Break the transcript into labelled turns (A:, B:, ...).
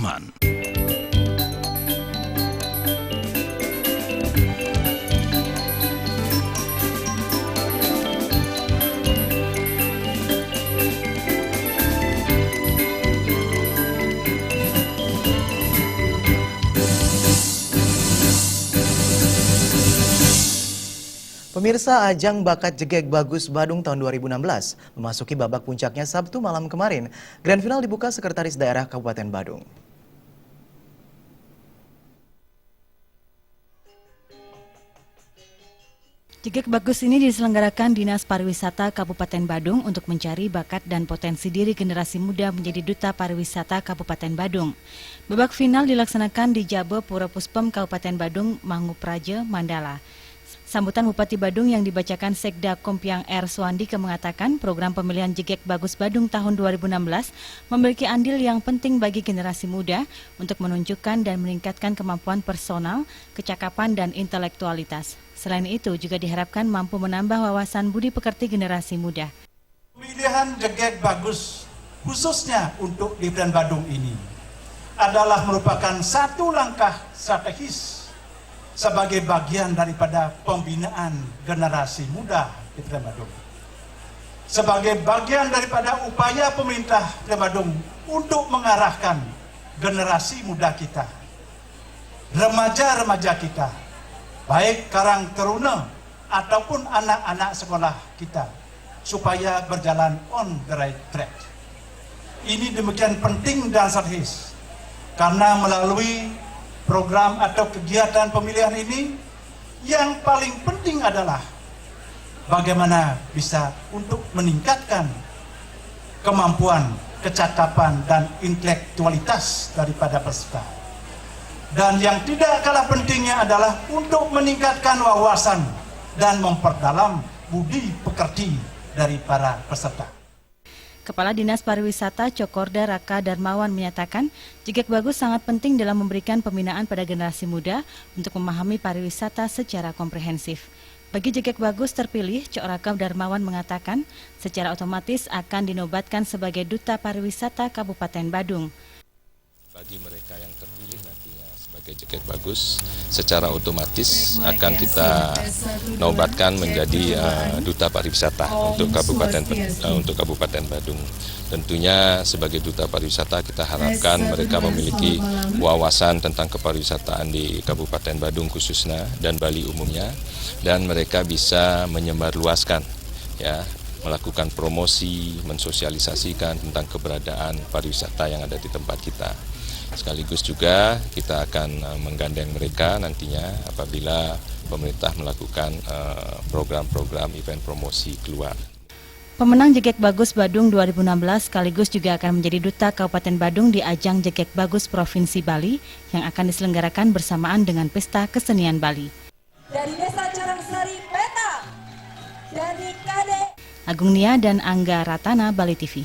A: Rahman.
B: Pemirsa, ajang Bakat Jegek Bagus Badung tahun 2016 memasuki babak puncaknya Sabtu malam kemarin. Grand Final dibuka Sekretaris Daerah Kabupaten Badung.
C: Jegek Bagus ini diselenggarakan Dinas Pariwisata Kabupaten Badung untuk mencari bakat dan potensi diri generasi muda menjadi Duta Pariwisata Kabupaten Badung. Babak final dilaksanakan di Jabe Pura Puspem Kabupaten Badung, Mangupraja, Mandala. Sambutan Bupati Badung yang dibacakan Sekda Kompiang R. Suandike mengatakan program pemilihan Jegek Bagus Badung tahun 2016 memiliki andil yang penting bagi generasi muda untuk menunjukkan dan meningkatkan kemampuan personal, kecakapan, dan intelektualitas. Selain itu juga diharapkan mampu menambah wawasan budi pekerti generasi muda.
D: Pemilihan Jegek Bagus khususnya untuk di Brand Badung ini adalah merupakan satu langkah strategis sebagai bagian daripada pembinaan generasi muda di Brand Badung. Sebagai bagian daripada upaya pemerintah Brand Badung untuk mengarahkan generasi muda kita, remaja-remaja kita, baik karang taruna ataupun anak-anak sekolah kita, supaya berjalan on the right track. Ini demikian penting dan strategis, karena melalui program atau kegiatan pemilihan ini yang paling penting adalah bagaimana bisa untuk meningkatkan kemampuan, kecakapan, dan intelektualitas daripada peserta. Dan yang tidak kalah pentingnya adalah untuk meningkatkan wawasan dan memperdalam budi pekerti dari para peserta.
C: Kepala Dinas Pariwisata Cokorda Raka Darmawan menyatakan, Jegek Bagus sangat penting dalam memberikan pembinaan pada generasi muda untuk memahami pariwisata secara komprehensif. Bagi Jegek Bagus terpilih, Cok Raka Darmawan mengatakan, secara otomatis akan dinobatkan sebagai Duta Pariwisata Kabupaten Badung.
E: Bagi mereka yang terpilih nantinya sebagai Jegek Bagus, secara otomatis akan kita nobatkan menjadi Duta Pariwisata untuk Kabupaten Badung. Tentunya sebagai Duta Pariwisata kita harapkan mereka memiliki wawasan tentang kepariwisataan di Kabupaten Badung khususnya dan Bali umumnya, dan mereka bisa menyebarluaskan, ya, melakukan promosi, mensosialisasikan tentang keberadaan pariwisata yang ada di tempat kita. Sekaligus juga kita akan menggandeng mereka nantinya apabila pemerintah melakukan program-program event promosi keluar.
C: Pemenang Jegek Bagus Badung 2016 sekaligus juga akan menjadi Duta Kabupaten Badung di ajang Jegek Bagus Provinsi Bali yang akan diselenggarakan bersamaan dengan Pesta Kesenian Bali.
F: Dari Desa Carangsari Peta, dari KD
C: Agung Nia dan Angga Ratana, Bali TV.